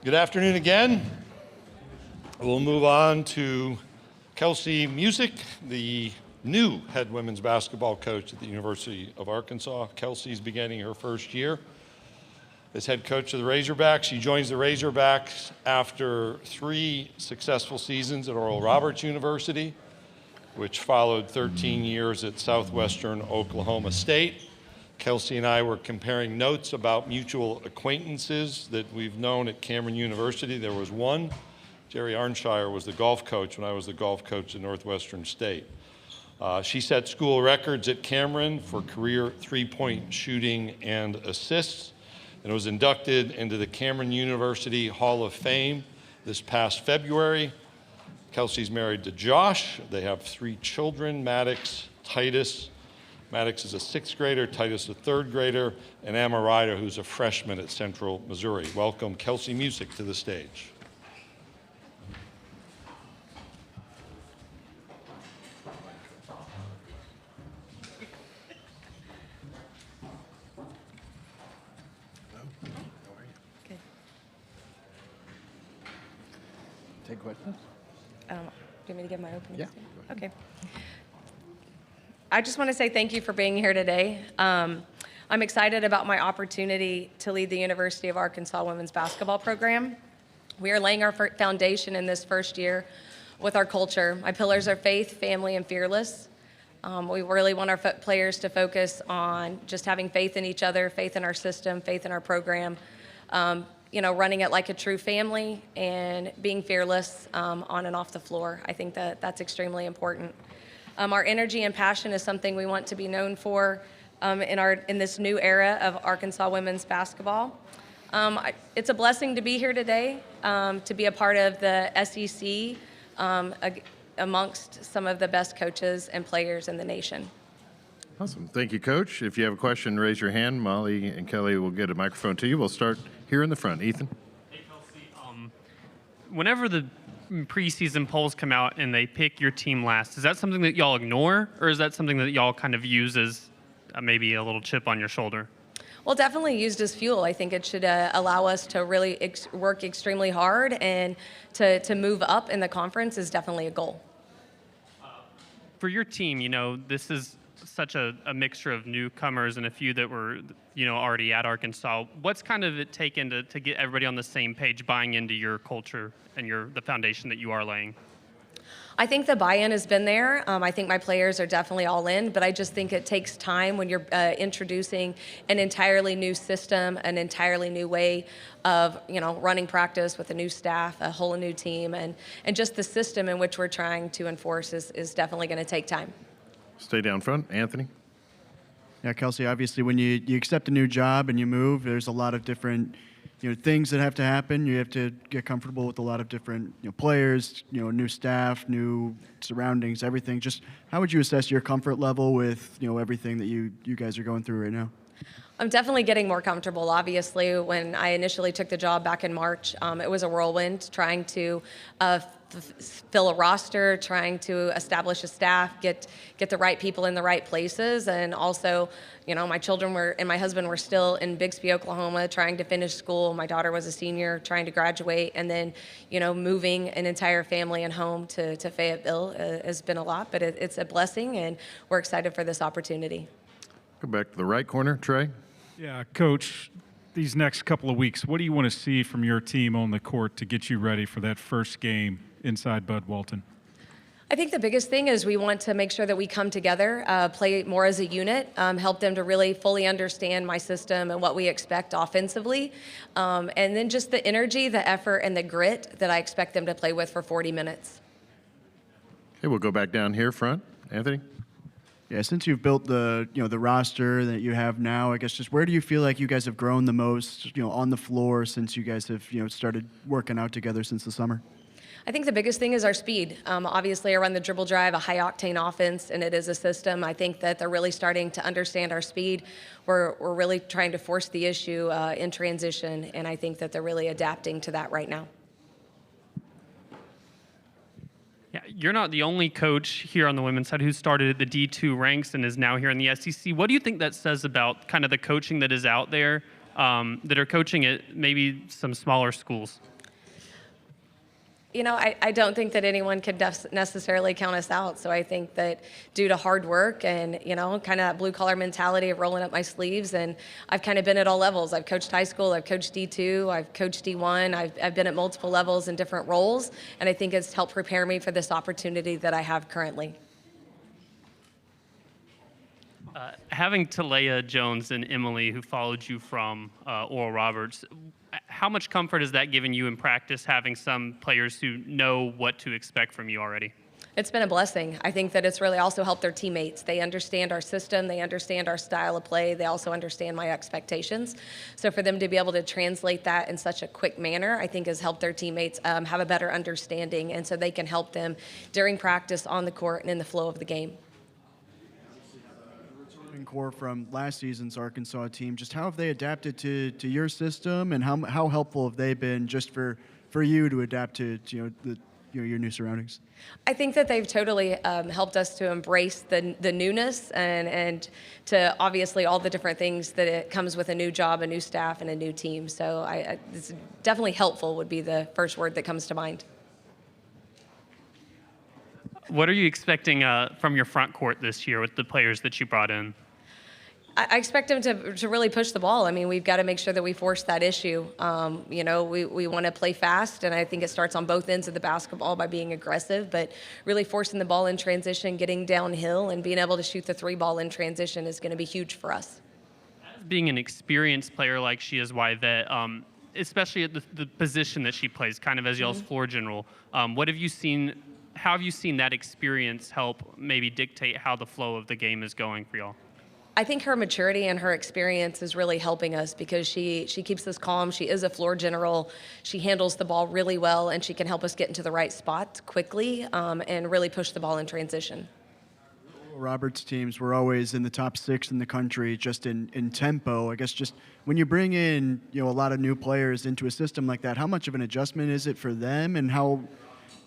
Good afternoon again. We'll move on to Kelsi Musick, the new head women's basketball coach at the University of Arkansas. Kelsi's beginning her first year as head coach of the Razorbacks. She joins the Razorbacks after 3 successful seasons at Oral Roberts University, which followed 13 years at Southwestern Oklahoma State. Kelsi and I were comparing notes about mutual acquaintances that we've known at Cameron University. There was one. Jerry Arnshire was the golf coach when I was the golf coach at Northwestern State. She set school records at Cameron for career three-point shooting and assists, and was inducted into the Cameron University Hall of Fame this past February. Kelsi's married to Josh. They have 3 children, Maddox, Titus. Maddox is a 6th grader, Titus a 3rd grader, and Amarida, who's a freshman at Central Missouri. Welcome Kelsi Musick to the stage. Take questions? Do you want me to give my opening Yeah. statement? Okay. I just want to say thank you for being here today. I'm excited about my opportunity to lead the University of Arkansas women's basketball program. We are laying our foundation in this first year with our culture. My pillars are faith, family, and fearless. We really want our players to focus on just having faith in each other, faith in our system, faith in our program, running it like a true family and being fearless on and off the floor. I think that that's extremely important. Our energy and passion is something we want to be known for in this new era of Arkansas women's basketball. It's a blessing to be here today, to be a part of the SEC amongst some of the best coaches and players in the nation. Awesome. Thank you, Coach. If you have a question, raise your hand. Molly and Kelly will get a microphone to you. We'll start here in the front. Ethan? Hey, Kelsi. Whenever the preseason polls come out and they pick your team last, is that something that y'all ignore, or is that something that y'all kind of use as maybe a little chip on your shoulder? Well, definitely used as fuel. I think it should allow us to really work extremely hard, and to move up in the conference is definitely a goal. For your team, this is such a mixture of newcomers and a few that were, already at Arkansas. What's kind of it taken to get everybody on the same page, buying into your culture and the foundation that you are laying? I think the buy-in has been there. I think my players are definitely all in, but I just think it takes time when you're introducing an entirely new system, an entirely new way of running practice with a new staff, a whole new team, and just the system in which we're trying to enforce is definitely going to take time. Stay down front. Anthony? Yeah, Kelsi, obviously when you accept a new job and you move, there's a lot of different things that have to happen. You have to get comfortable with a lot of different players, new staff, new surroundings, everything. Just how would you assess your comfort level with everything that you guys are going through right now? I'm definitely getting more comfortable. Obviously, when I initially took the job back in March, it was a whirlwind, trying to fill a roster, trying to establish a staff, get the right people in the right places, and also, my children and my husband were still in Bixby, Oklahoma, trying to finish school. My daughter was a senior, trying to graduate, and then, moving an entire family and home to Fayetteville has been a lot, but it's a blessing, and we're excited for this opportunity. Go back to the right corner. Trey? Yeah, Coach, these next couple of weeks, what do you want to see from your team on the court to get you ready for that first game inside Bud Walton? I think the biggest thing is we want to make sure that we come together, play more as a unit, help them to really fully understand my system and what we expect offensively, and then just the energy, the effort, and the grit that I expect them to play with for 40 minutes. Okay, we'll go back down here front. Anthony? Yeah, since you've built the roster that you have now, I guess just where do you feel like you guys have grown the most, on the floor since you guys have started working out together since the summer? I think the biggest thing is our speed. Obviously, I run the dribble drive, a high-octane offense, and it is a system. I think that they're really starting to understand our speed. We're really trying to force the issue in transition, and I think that they're really adapting to that right now. Yeah, you're not the only coach here on the women's side who started at the D2 ranks and is now here in the SEC. What do you think that says about kind of the coaching that is out there that are coaching at maybe some smaller schools? You know, I don't think that anyone can necessarily count us out. So I think that due to hard work and, you know, kind of that blue collar mentality of rolling up my sleeves, and I've kind of been at all levels. I've coached high school, I've coached D2, I've coached D1, I've been at multiple levels in different roles. And I think it's helped prepare me for this opportunity that I have currently. Having Talea Jones and Emily, who followed you from Oral Roberts, how much comfort has that given you in practice, having some players who know what to expect from you already? It's been a blessing. I think that it's really also helped their teammates. They understand our system, they understand our style of play, they also understand my expectations. So for them to be able to translate that in such a quick manner, I think has helped their teammates have a better understanding, and so they can help them during practice, on the court, and in the flow of the game. Core from last season's Arkansas team, just how have they adapted to your system, and how helpful have they been just for you to adapt to your new surroundings? I think that they've totally helped us to embrace the newness and to obviously all the different things that it comes with a new job, a new staff, and a new team. So it's definitely helpful would be the first word that comes to mind. What are you expecting from your front court this year with the players that you brought in? I expect them to really push the ball. I mean, we've got to make sure that we force that issue. You know, we want to play fast, and I think it starts on both ends of the basketball by being aggressive, but really forcing the ball in transition, getting downhill, and being able to shoot the three ball in transition is going to be huge for us. Being an experienced player like she is, Yvette, especially at the position that she plays, kind of as y'all's floor general, what have you seen? How have you seen that experience help maybe dictate how the flow of the game is going for y'all? I think her maturity and her experience is really helping us because she keeps us calm. She is a floor general. She handles the ball really well, and she can help us get into the right spot quickly and really push the ball in transition. Roberts teams were always in the top 6 in the country just in tempo. I guess just when you bring in a lot of new players into a system like that, how much of an adjustment is it for them, and how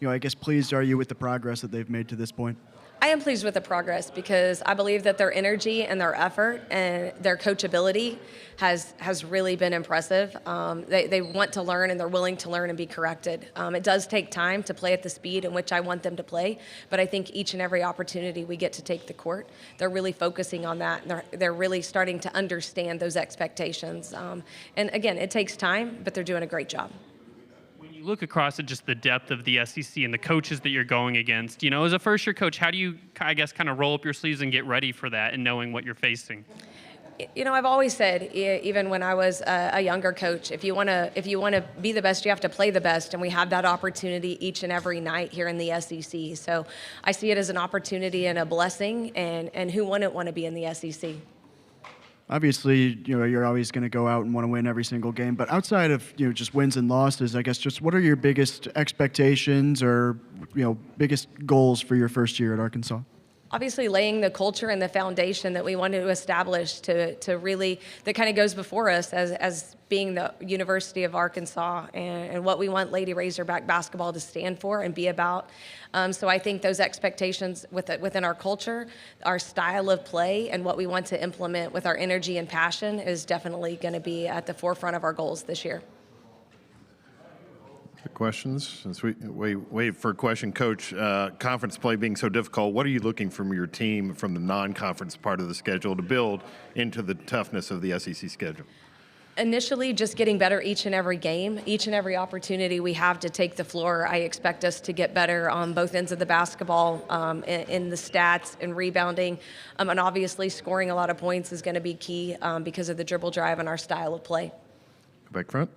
I guess pleased are you with the progress that they've made to this point? I am pleased with the progress because I believe that their energy and their effort and their coachability has really been impressive. They want to learn, and they're willing to learn and be corrected. It does take time to play at the speed in which I want them to play, but I think each and every opportunity we get to take the court, they're really focusing on that. And they're really starting to understand those expectations. And again, it takes time, but they're doing a great job. Look across at just the depth of the SEC and the coaches that you're going against. As a first-year coach, how do you, I guess, kind of roll up your sleeves and get ready for that and knowing what you're facing? I've always said, even when I was a younger coach, if you want to be the best, you have to play the best, and we have that opportunity each and every night here in the SEC. So I see it as an opportunity and a blessing, and who wouldn't want to be in the SEC? Obviously, you're always going to go out and want to win every single game. But outside of just wins and losses, I guess just what are your biggest expectations or biggest goals for your first year at Arkansas? Obviously, laying the culture and the foundation that we want to establish to really that kind of goes before us as being the University of Arkansas and what we want Lady Razorback basketball to stand for and be about. So I think those expectations within our culture, our style of play, and what we want to implement with our energy and passion is definitely going to be at the forefront of our goals this year. Questions? Since we wait for a question, Coach, conference play being so difficult, what are you looking from your team from the non-conference part of the schedule to build into the toughness of the SEC schedule? Initially, just getting better each and every game, each and every opportunity we have to take the floor. I expect us to get better on both ends of the basketball, in the stats and rebounding, and obviously scoring a lot of points is going to be key because of the dribble drive and our style of play. Go back front.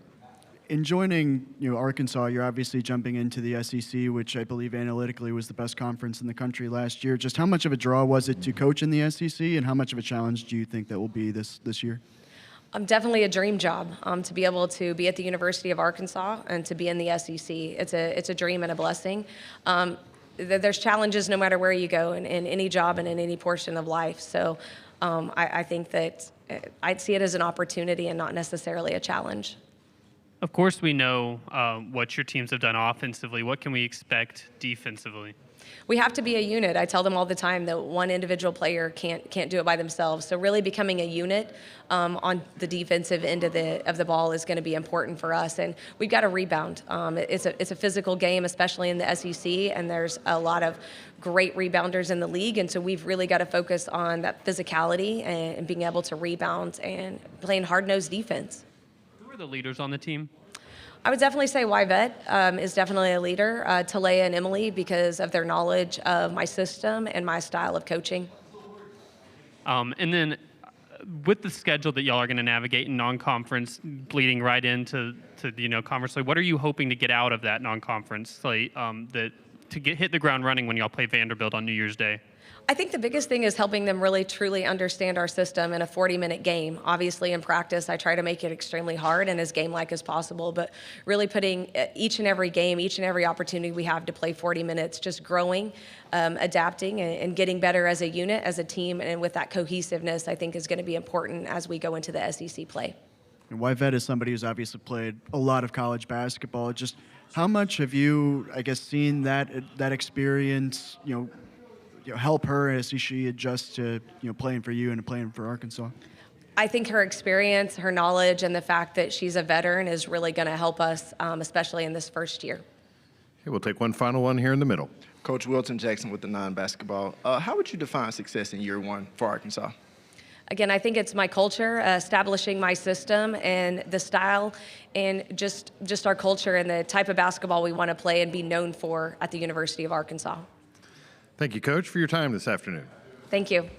In joining Arkansas, you're obviously jumping into the SEC, which I believe analytically was the best conference in the country last year. Just how much of a draw was it to coach in the SEC, and how much of a challenge do you think that will be this year? Definitely a dream job to be able to be at the University of Arkansas and to be in the SEC. It's a dream and a blessing. There's challenges no matter where you go in any job and in any portion of life. So I think that I'd see it as an opportunity and not necessarily a challenge. Of course, we know what your teams have done offensively. What can we expect defensively? We have to be a unit. I tell them all the time that one individual player can't do it by themselves. So really becoming a unit on the defensive end of the ball is going to be important for us. And we've got to rebound. It's a physical game, especially in the SEC, and there's a lot of great rebounders in the league. And so we've really got to focus on that physicality and being able to rebound and playing hard-nosed defense. Who are the leaders on the team? I would definitely say Yvette is definitely a leader, Talea and Emily, because of their knowledge of my system and my style of coaching. And then with the schedule that y'all are going to navigate in non-conference, bleeding right into conference slate, what are you hoping to get out of that non-conference slate hit the ground running when y'all play Vanderbilt on New Year's Day? I think the biggest thing is helping them really truly understand our system in a 40-minute game. Obviously, in practice, I try to make it extremely hard and as game-like as possible, but really putting each and every game, each and every opportunity we have to play 40 minutes, just growing, adapting, and getting better as a unit, as a team, and with that cohesiveness, I think is going to be important as we go into the SEC play. And Yvette is somebody who's obviously played a lot of college basketball. Just how much have you, I guess, seen that experience, help her as she adjusts to playing for you and playing for Arkansas? I think her experience, her knowledge, and the fact that she's a veteran is really going to help us, especially in this first year. Okay, we'll take one final one here in the middle. Coach Wilton Jackson with the non-basketball. How would you define success in year one for Arkansas? Again, I think it's my culture, establishing my system and the style and just our culture and the type of basketball we want to play and be known for at the University of Arkansas. Thank you, Coach, for your time this afternoon. Thank you.